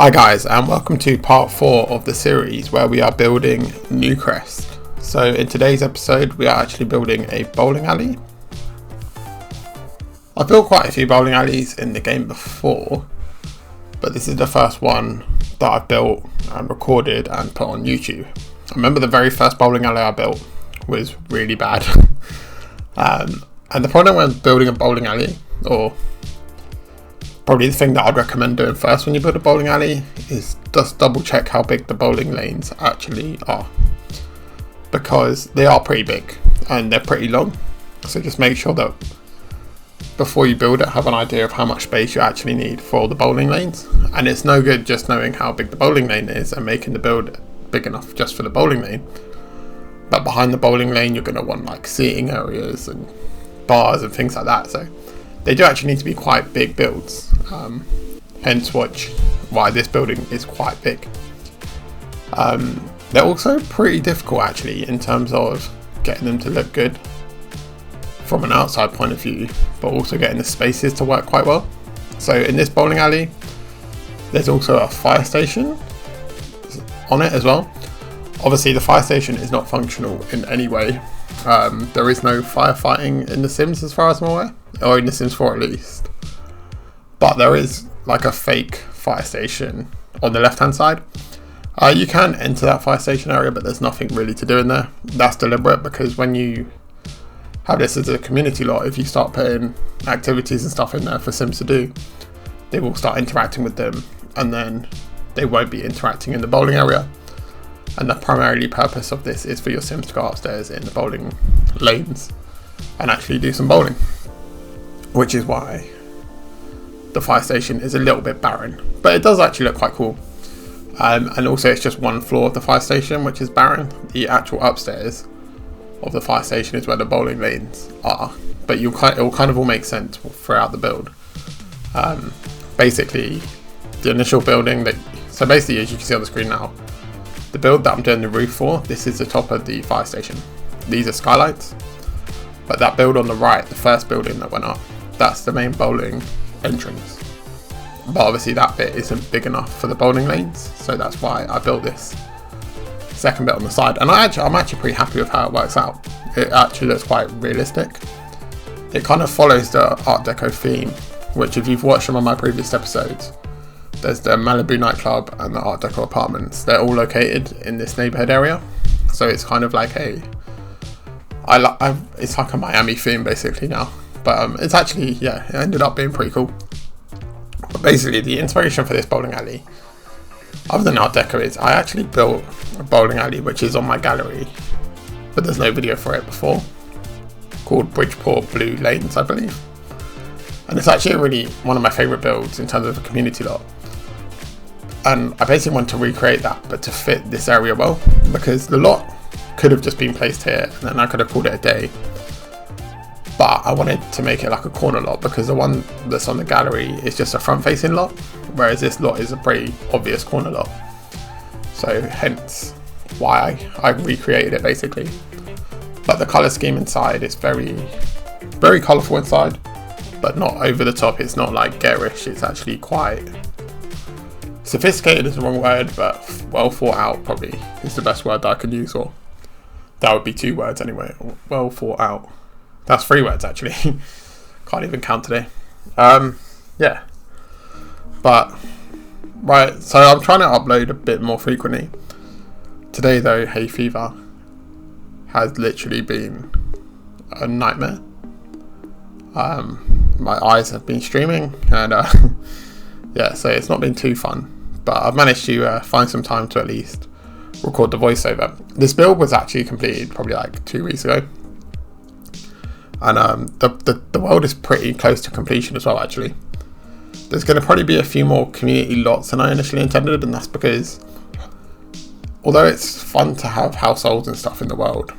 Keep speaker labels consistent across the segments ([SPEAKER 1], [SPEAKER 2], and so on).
[SPEAKER 1] Hi guys, and welcome to part 4 of the series where we are building Newcrest. So in today's episode we are actually building a bowling alley. I've built quite a few bowling alleys in the game before, but this is the first one that I've built and recorded and put on YouTube. I remember the very first bowling alley I built was really bad. And the problem when building a bowling alley, or probably the thing that I'd recommend doing first when you build a bowling alley, is just double check how big the bowling lanes actually are, because they are pretty big and they're pretty long. So just make sure that before you build it, have an idea of how much space you actually need for the bowling lanes. And it's no good just knowing how big the bowling lane is and making the build big enough just for the bowling lane, but behind the bowling lane you're going to want like seating areas and bars and things like that. So they do actually need to be quite big builds, hence why this building is quite big. They're also pretty difficult actually in terms of getting them to look good from an outside point of view, but also getting the spaces to work quite well. So in this bowling alley there's also a fire station on it as well. Obviously the fire station is not functional in any way. There is no firefighting in The Sims as far as I'm aware, or in The Sims 4 at least. But there is like a fake fire station on the left hand side. You can enter that fire station area, but there's nothing really to do in there. That's deliberate, because when you have this as a community lot, if you start putting activities and stuff in there for Sims to do, they will start interacting with them, and then they won't be interacting in the bowling area. And the primary purpose of this is for your Sims to go upstairs in the bowling lanes and actually do some bowling, which is why the fire station is a little bit barren, but it does actually look quite cool. And also it's just one floor of the fire station which is barren. The actual upstairs of the fire station is where the bowling lanes are, but it will kind of all make sense throughout the build. Basically the initial building so basically, as you can see on the screen now, the build that I'm doing the roof for, this is the top of the fire station. These are skylights, but that build on the right, the first building that went up, that's the main bowling entrance. But obviously that bit isn't big enough for the bowling lanes, so that's why I built this second bit on the side. And I'm actually pretty happy with how it works out. It actually looks quite realistic. It kind of follows the Art Deco theme, which if you've watched some of my previous episodes, there's the Malibu nightclub and the Art Deco apartments. They're all located in this neighborhood area, so it's kind of like it's like a Miami theme basically now. But it's actually, yeah, it ended up being pretty cool. But basically, the inspiration for this bowling alley, other than Art Deco, is I actually built a bowling alley which is on my gallery, but there's no video for it before, called Bridgeport Blue Lanes, I believe. And it's actually really one of my favorite builds in terms of a community lot. And I basically want to recreate that, but to fit this area well, because the lot could have just been placed here and then I could have called it a day. But I wanted to make it like a corner lot, because the one that's on the gallery is just a front facing lot, whereas this lot is a pretty obvious corner lot. So hence why I recreated it basically. But the colour scheme inside is very, very colourful inside, but not over the top. It's not like garish, it's actually quite sophisticated is the wrong word, but well thought out probably is the best word that I could use, or that would be 2 words anyway. Well thought out. That's 3 words actually. Can't even count today. Yeah. But right, so I'm trying to upload a bit more frequently. Today though, hay fever has literally been a nightmare. My eyes have been streaming, and yeah, so it's not been too fun, but I've managed to find some time to at least record the voiceover. This build was actually completed probably like 2 weeks ago, and the world is pretty close to completion as well actually. There's going to probably be a few more community lots than I initially intended, and that's because although it's fun to have households and stuff in the world,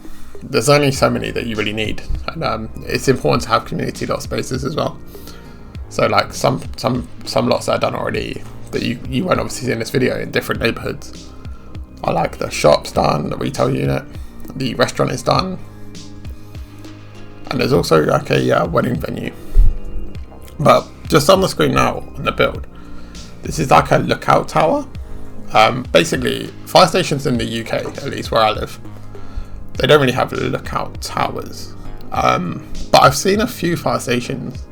[SPEAKER 1] there's only so many that you really need, and it's important to have community lot spaces as well. So like some lots that are done already that you won't obviously see in this video in different neighborhoods are like the shop's done, the retail unit, the restaurant is done, and there's also like a wedding venue. But just on the screen now on the build, This is like a lookout tower. Basically, fire stations in the UK, at least where I live, they don't really have lookout towers. But I've seen a few fire stations,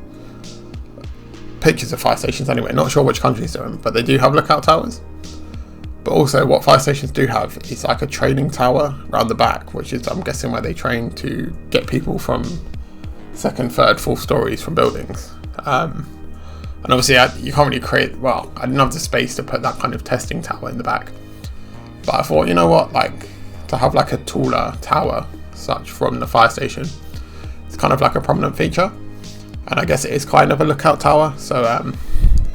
[SPEAKER 1] pictures of fire stations anyway, not sure which countries they're in, but they do have lookout towers. But also what fire stations do have is like a training tower around the back, which is, I'm guessing, where they train to get people from second, third, fourth stories from buildings. And obviously you can't really create, well, I didn't have the space to put that kind of testing tower in the back. But I thought, you know what, like, to have like a taller tower such from the fire station, it's kind of like a prominent feature. And I guess it is kind of a lookout tower, so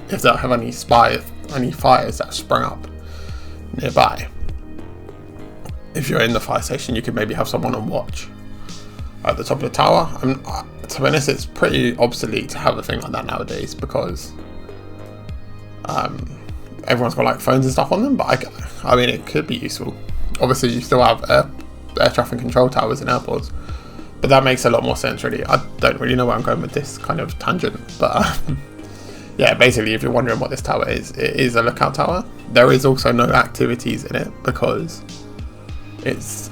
[SPEAKER 1] if they have any fires that sprung up nearby, if you're in the fire station, you could maybe have someone on watch at the top of the tower. To be honest, it's pretty obsolete to have a thing like that nowadays, because everyone's got like phones and stuff on them, but I mean, it could be useful. Obviously you still have air traffic control towers in airports, but that makes a lot more sense really. I don't really know where I'm going with this kind of tangent, but yeah, basically if you're wondering what this tower is, it is a lookout tower. There is also no activities in it because it's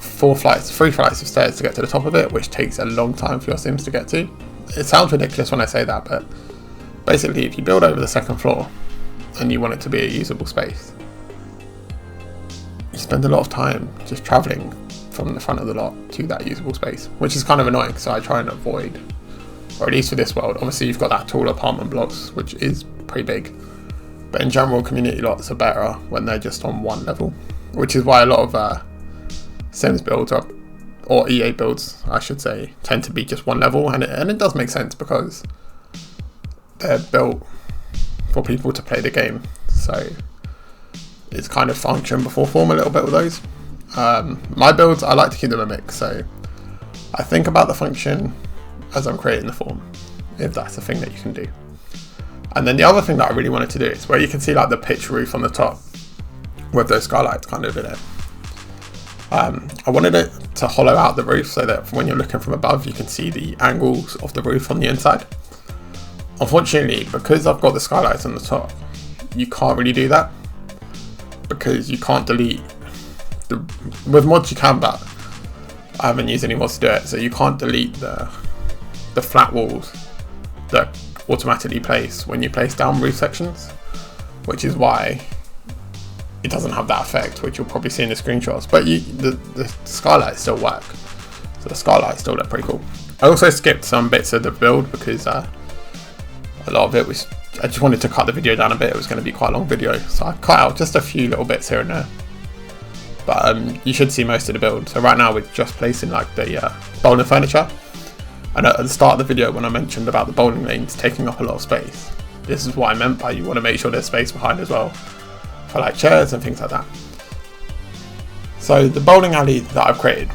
[SPEAKER 1] 3 flights of stairs to get to the top of it, which takes a long time for your Sims to get to. It sounds ridiculous when I say that, but basically if you build over the second floor and you want it to be a usable space, you spend a lot of time just travelling from the front of the lot to that usable space, which is kind of annoying, so I try and avoid, or at least for this world. Obviously you've got that tall apartment blocks, which is pretty big, but in general community lots are better when they're just on one level, which is why a lot of Sims builds up, or EA builds I should say, tend to be just one level, and it does make sense because they're built for people to play the game, so it's kind of function before form a little bit with those. My builds, I like to keep them a mix, so I think about the function as I'm creating the form, if that's a thing that you can do. And then the other thing that I really wanted to do is where you can see like the pitch roof on the top with those skylights kind of in it. I wanted it to hollow out the roof so that when you're looking from above you can see the angles of the roof on the inside. Unfortunately, because I've got the skylights on the top, you can't really do that, because you can't delete with mods you can, but I haven't used any mods to do it, so you can't delete the flat walls that automatically place when you place down roof sections, which is why it doesn't have that effect, which you'll probably see in the screenshots. But the skylights still work, so the skylights still look pretty cool. I also skipped some bits of the build because a lot of it was, I just wanted to cut the video down a bit. It was going to be quite a long video, so I cut out just a few little bits here and there. But you should see most of the build. So right now we're just placing like the bowling furniture. And at the start of the video when I mentioned about the bowling lanes taking up a lot of space, this is what I meant by you want to make sure there's space behind as well, for like chairs and things like that. So the bowling alley that I've created,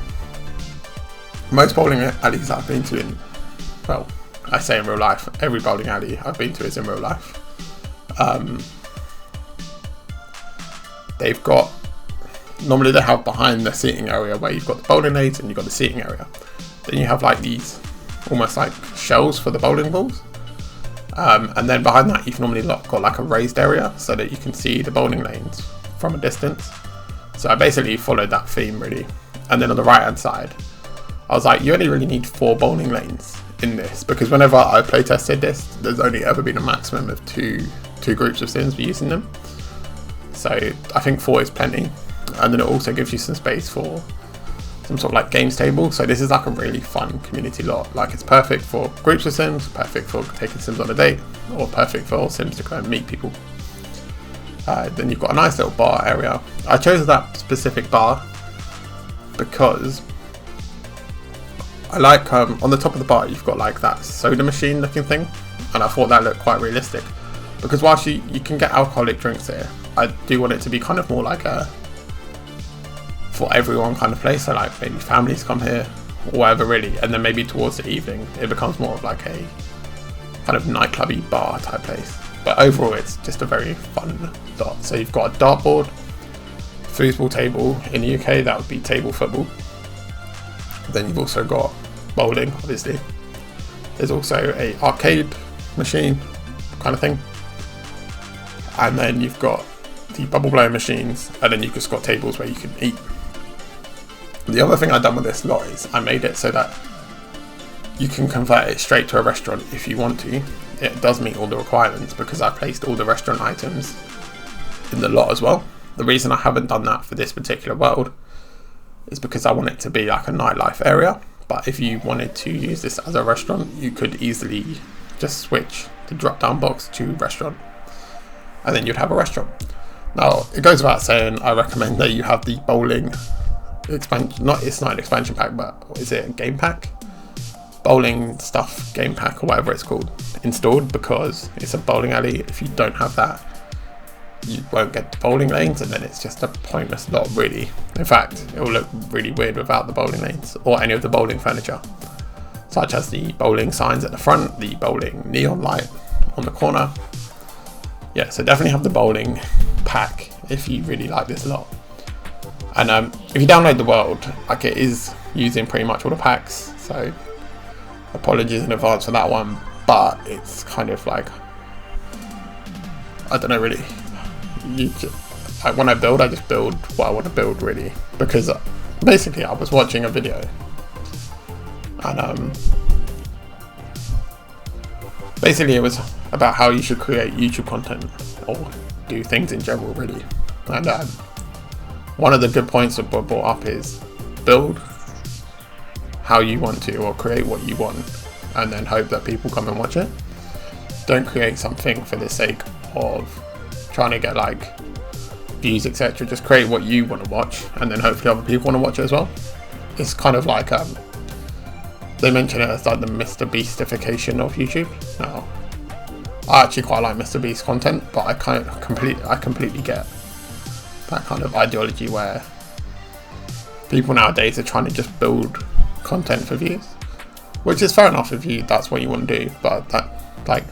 [SPEAKER 1] most bowling alleys that I've been to in, well, I say in real life, every bowling alley I've been to is in real life. They've got, normally they have behind the seating area where you've got the bowling lanes and you've got the seating area. Then you have like these almost like shells for the bowling balls. And then behind that you've normally got like a raised area so that you can see the bowling lanes from a distance. So I basically followed that theme really. And then on the right hand side, I was like, you only really need 4 bowling lanes in this, because whenever I play tested this, there's only ever been a maximum of two groups of Sims for using them. So I think 4 is plenty. And then it also gives you some space for some sort of like games table. So this is like a really fun community lot. Like it's perfect for groups of Sims, perfect for taking Sims on a date, or perfect for Sims to go and meet people. Then you've got a nice little bar area. I chose that specific bar because I like, on the top of the bar you've got like that soda machine looking thing, and I thought that looked quite realistic, because whilst you can get alcoholic drinks here, I do want it to be kind of more like a for everyone kind of place, so like maybe families come here or whatever really, and then maybe towards the evening it becomes more of like a kind of nightclubby bar type place. But overall it's just a very fun dot. So you've got a dartboard, foosball table, in the UK that would be table football. Then you've also got bowling, obviously. There's also a arcade machine kind of thing. and then you've got the bubble blowing machines, and then you've just got tables where you can eat. The other thing I've done with this lot is I made it so that you can convert it straight to a restaurant if you want to. It does meet all the requirements because I placed all the restaurant items in the lot as well. The reason I haven't done that for this particular world is because I want it to be like a nightlife area. But if you wanted to use this as a restaurant, you could easily just switch the drop down box to restaurant, and then you'd have a restaurant. Now, it goes without saying, I recommend that you have the bowling expansion, it's not an expansion pack, but is it a game pack? Bowling stuff game pack or whatever it's called installed, because it's a bowling alley. If you don't have that, you won't get the bowling lanes, and then it's just a pointless lot really. In fact, it will look really weird without the bowling lanes or any of the bowling furniture, such as the bowling signs at the front, the bowling neon light on the corner. Yeah, so definitely have the bowling pack if you really like this lot. And if you download the world, like, it is using pretty much all the packs, so apologies in advance for that one, but it's kind of like, I don't know really. Like, when I build, I just build what I want to build really, because basically I was watching a video and basically it was about how you should create YouTube content or do things in general really. And one of the good points that were brought up is build how you want to, or create what you want, and then hope that people come and watch it. Don't create something for the sake of trying to get like views, etc. Just create what you want to watch, and then hopefully other people want to watch it as well. It's kind of like they mention it as like the Mr. Beastification of YouTube. Now, I actually quite like Mr. Beast content, but I completely get that kind of ideology where people nowadays are trying to just build content for views, which is fair enough if that's what you want to do, but that, like,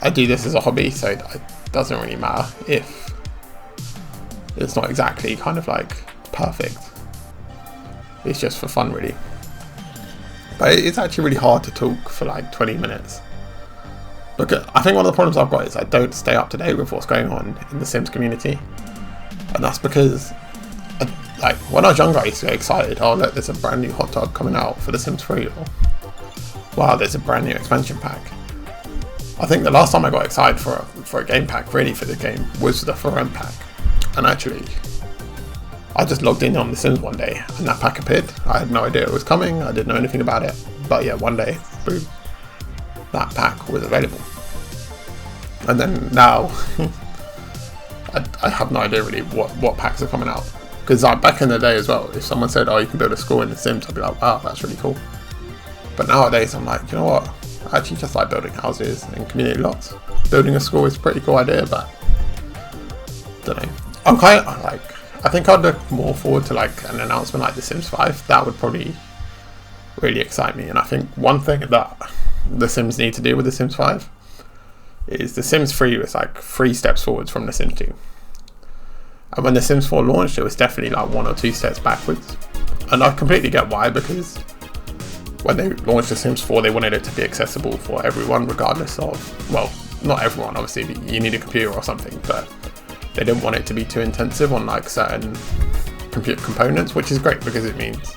[SPEAKER 1] I do this as a hobby, so it doesn't really matter if it's not exactly kind of like perfect. It's just for fun really. But it's actually really hard to talk for like 20 minutes. Look, I think one of the problems I've got is I don't stay up to date with what's going on in the Sims community, and that's because like when I was younger I used to get excited, oh look, there's a brand new hot tub coming out for the Sims 3, or wow, there's a brand new expansion pack. I think the last time I got excited for a game pack really for the game was the For Rent pack, and actually I just logged in on The Sims one day and that pack appeared. I had no idea it was coming, I didn't know anything about it, but yeah, one day, boom, that pack was available. And then now I have no idea really what packs are coming out, because like back in the day as well, if someone said, oh, you can build a school in The Sims, I'd be like, wow, that's really cool. But nowadays I'm like, you know what, I actually just like building houses and community lots. Building a school is a pretty cool idea, but don't know. I'm kind of like, I think I'd look more forward to like an announcement like The Sims 5. That would probably really excite me. And I think one thing that The Sims need to do with The Sims 5 is The Sims 3 was like 3 steps forwards from The Sims 2. And when The Sims 4 launched, it was definitely like 1 or 2 steps backwards. And I completely get why, because when they launched The Sims 4, they wanted it to be accessible for everyone, regardless of, well, not everyone, obviously, you need a computer or something, but they didn't want it to be too intensive on like certain computer components, which is great because it means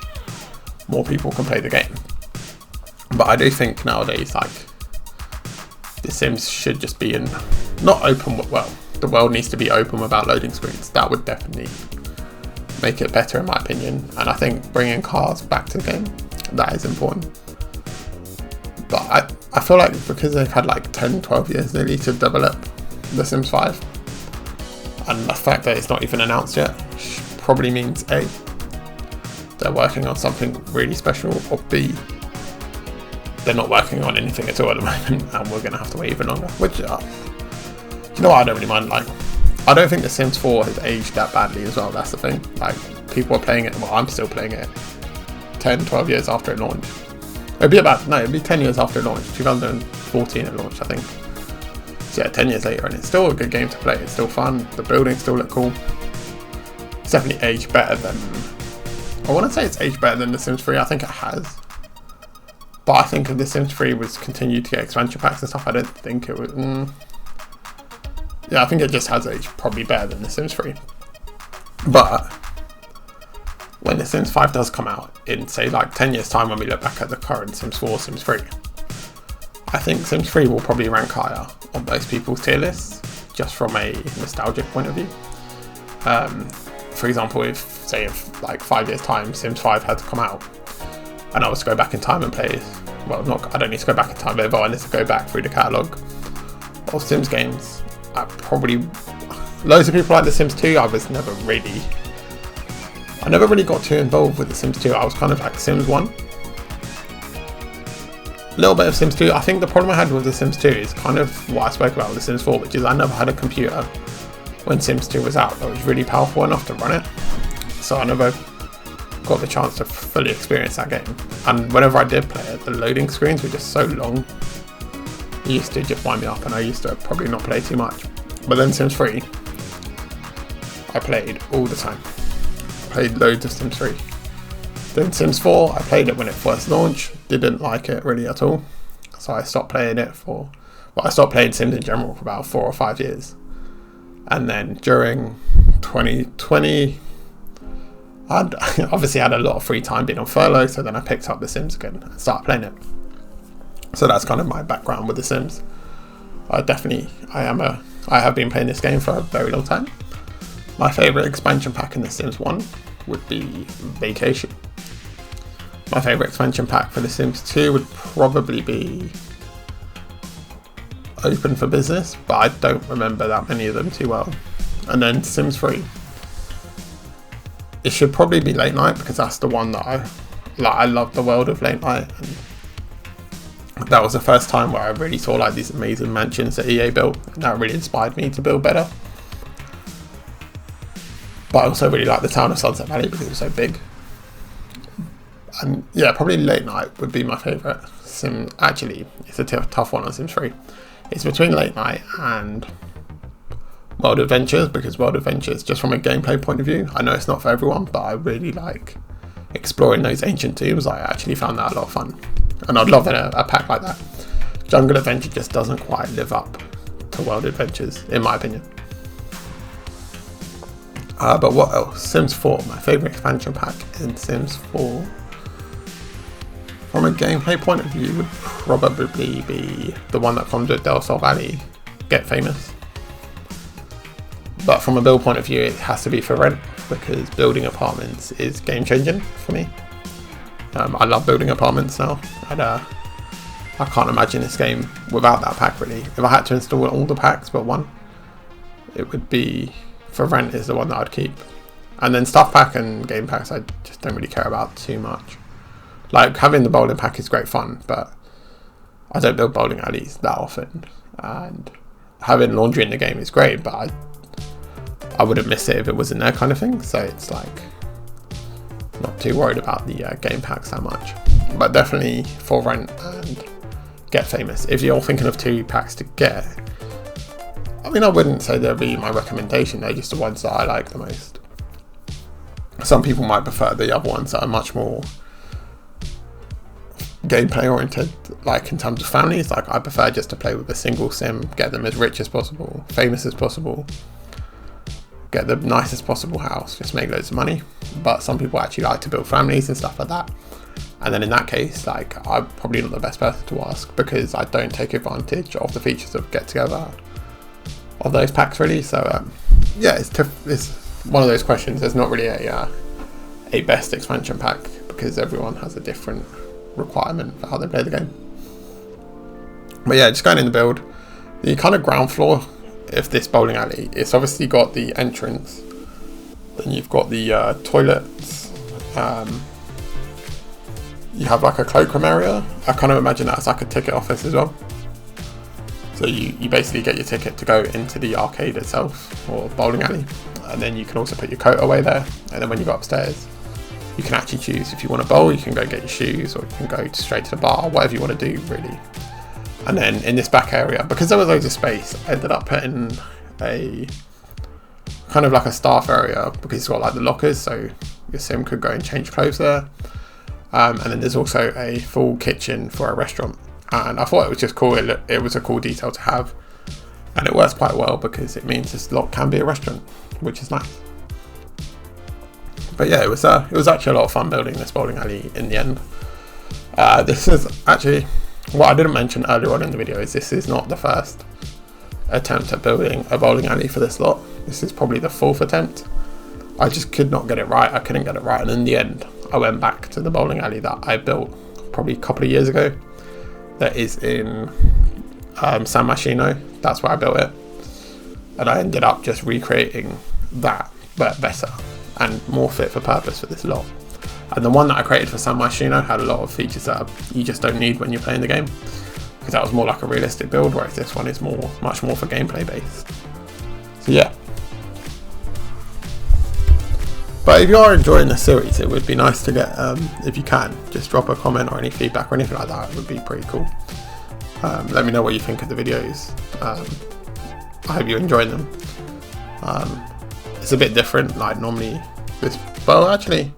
[SPEAKER 1] more people can play the game. But I do think nowadays, like, The Sims should just be in, not open, well, the world needs to be open without loading screens. That would definitely make it better in my opinion. And I think bringing cars back to the game, that is important. But I feel like because they've had like 10-12 years nearly to develop The Sims 5, and the fact that it's not even announced yet probably means A, they're working on something really special, or B, they're not working on anything at all at the moment and we're going to have to wait even longer. Which, you know what, I don't really mind. Like, I don't think The Sims 4 has aged that badly as well, that's the thing. Like, people are playing it, well, I'm still playing it 10-12 years after it launched. It'd be 10 years after it launched. 2014 it launched, I think. So yeah, 10 years later, and it's still a good game to play. It's still fun. The buildings still look cool. It's definitely aged better than, I want to say it's aged better than The Sims 3. I think it has. But I think if The Sims 3 was continued to get expansion packs and stuff, I don't think it would. yeah, I think it just has aged probably better than The Sims 3. But when The Sims 5 does come out in, say, like 10 years time, when we look back at the current Sims 4, Sims 3, I think Sims 3 will probably rank higher on most people's tier lists, just from a nostalgic point of view. For example, if like 5 years time Sims 5 had to come out and I was to go back in time and play, well, I don't need to go back in time, but if I wanted to go back through the catalogue of Sims games, loads of people like The Sims 2. I never really got too involved with The Sims 2. I was kind of like Sims 1. A little bit of Sims 2. I think the problem I had with The Sims 2 is kind of what I spoke about with The Sims 4, which is I never had a computer when Sims 2 was out that was really powerful enough to run it. So I never got the chance to fully experience that game. And whenever I did play it, the loading screens were just so long. It used to just wind me up, and I used to probably not play too much. But then Sims 3, I played all the time. Played loads of Sims 3. Then Sims 4, I played it when it first launched, didn't like it really at all. So I stopped playing I stopped playing Sims in general for about 4 or 5 years. And then during 2020, I'd obviously had a lot of free time being on furlough, so then I picked up The Sims again and started playing it. So that's kind of my background with The Sims. I have been playing this game for a very long time. My favourite expansion pack in The Sims 1 would be Vacation. My favourite expansion pack for The Sims 2 would probably be Open for Business, but I don't remember that many of them too well. And then Sims 3. It should probably be Late Night, because that's the one that I love the world of Late Night. And that was the first time where I really saw like these amazing mansions that EA built, and that really inspired me to build better. But I also really like the town of Sunset Valley because it was so big. And yeah, probably Late Night would be my favourite Sim. Actually, it's a tough one on Sims 3. It's between Late Night and World Adventures, because World Adventures, just from a gameplay point of view, I know it's not for everyone, but I really like exploring those ancient tombs. I actually found that a lot of fun, and I'd love a pack like that. Jungle Adventure just doesn't quite live up to World Adventures, in my opinion. But what else? Sims 4, my favourite expansion pack in Sims 4, from a gameplay point of view, would probably be the one that comes with Del Sol Valley, Get Famous. But from a build point of view, it has to be for rent, because building apartments is game changing for me. I love building apartments now, and I can't imagine this game without that pack really. If I had to install all the packs but one, it would be For Rent is the one that I'd keep. And then stuff pack and game packs I just don't really care about too much. Like having the bowling pack is great fun, but I don't build bowling alleys that often. And having laundry in the game is great, but I wouldn't miss it if it was in there, kind of thing. So it's like not too worried about the game packs that much. But definitely For Rent and Get Famous. If you're thinking of 2 packs to get, I mean, I wouldn't say they'll be my recommendation. They're just the ones that I like the most. Some people might prefer the other ones that are much more gameplay oriented, like in terms of families. Like I prefer just to play with a single sim, get them as rich as possible, famous as possible, get the nicest possible house, just make loads of money. But some people actually like to build families and stuff like that. And then in that case, like I'm probably not the best person to ask, because I don't take advantage of the features of Get Together of those packs really. So yeah, it's one of those questions. There's not really a best expansion pack, because everyone has a different requirement for how they play the game. But yeah, just going in the build, the kind of ground floor of this bowling alley, it's obviously got the entrance, then you've got the toilets, you have like a cloakroom area. I kind of imagine that as like a ticket office as well. So you basically get your ticket to go into the arcade itself, or bowling alley, and then you can also put your coat away there. And then when you go upstairs, you can actually choose if you want to bowl, you can go get your shoes, or you can go straight to the bar, whatever you want to do really. And then in this back area, because there was loads of space, I ended up putting a kind of like a staff area, because it's got like the lockers, so your sim could go and change clothes there. And then there's also a full kitchen for a restaurant. And I thought it was just cool. It was a cool detail to have. And it works quite well because it means this lot can be a restaurant, which is nice. But yeah, it was actually a lot of fun building this bowling alley in the end. This is actually, what I didn't mention earlier on in the video is this is not the first attempt at building a bowling alley for this lot. This is probably the 4th attempt. I just could not get it right. I couldn't get it right, and in the end I went back to the bowling alley that I built probably a couple of years ago. That is in San Marino. That's where I built it, and I ended up just recreating that, but better and more fit for purpose for this lot. And the one that I created for San Marino had a lot of features that you just don't need when you're playing the game, because that was more like a realistic build, whereas this one is much more for gameplay based. So yeah. But if you are enjoying the series, it would be nice to get, if you can, just drop a comment or any feedback or anything like that. It would be pretty cool. Let me know what you think of the videos. I hope you're enjoying them. It's a bit different, like normally this, well actually,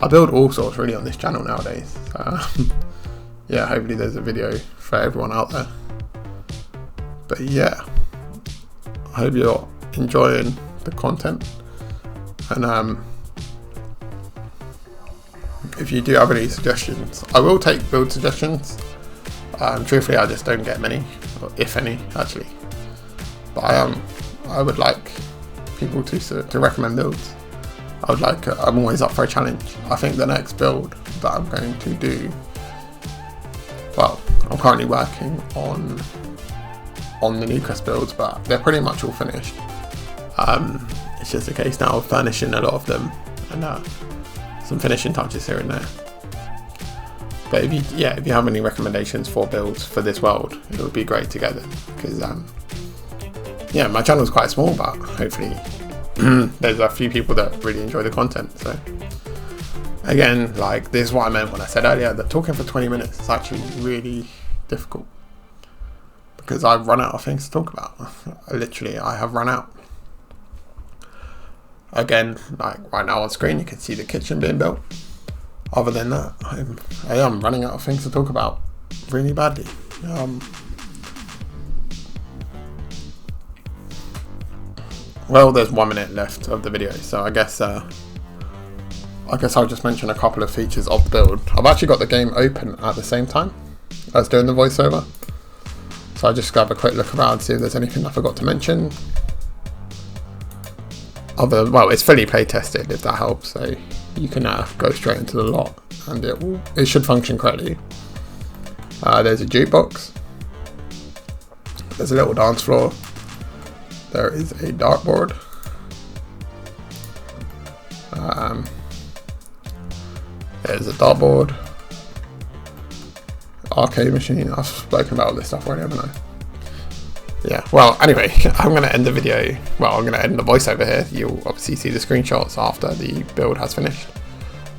[SPEAKER 1] I build all sorts really on this channel nowadays. Yeah, hopefully there's a video for everyone out there. But yeah, I hope you're enjoying the content. And if you do have any suggestions, I will take build suggestions. Truthfully, I just don't get many, if any, actually. But I would like people to recommend builds. I'm always up for a challenge. I think the next build that I'm going to do, well, I'm currently working on the Newcrest builds, but they're pretty much all finished. It's just a case now of furnishing a lot of them and some finishing touches here and there. But if you have any recommendations for builds for this world, it would be great to get them, because yeah, my channel's quite small, but hopefully there's a few people that really enjoy the content. So again, like, this is what I meant when I said earlier that talking for 20 minutes is actually really difficult, because I've run out of things to talk about. I have run out. Again, like right now on screen, you can see the kitchen being built. Other than that, I am running out of things to talk about really badly. Well, there's 1 minute left of the video, so I guess I'll just mention a couple of features of the build. I've actually got the game open at the same time as doing the voiceover, so I'll just grab a quick look around, see if there's anything I forgot to mention. Well, it's fully play tested, if that helps, so you can go straight into the lot and it should function correctly. There's a jukebox, there's a little dance floor, there is a dartboard, there's a dartboard, arcade machine. I've spoken about all this stuff already, haven't I? Yeah, well, anyway, I'm going to end the video, well, I'm going to end the voiceover here. You'll obviously see the screenshots after the build has finished.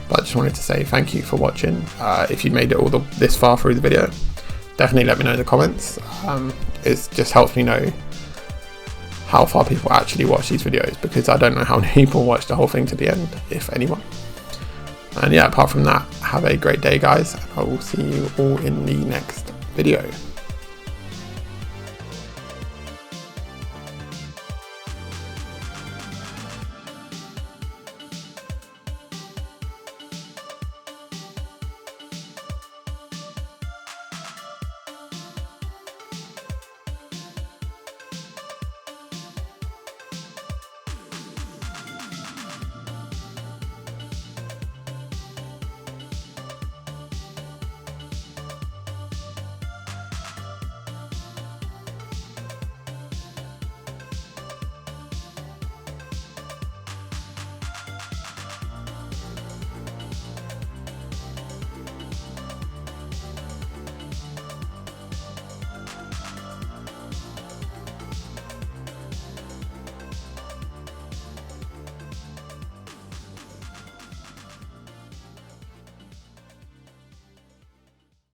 [SPEAKER 1] But I just wanted to say thank you for watching. If you made it this far through the video, definitely let me know in the comments. It just helps me know how far people actually watch these videos, because I don't know how many people watch the whole thing to the end, if anyone. And yeah, apart from that, have a great day, guys. I will see you all in the next video.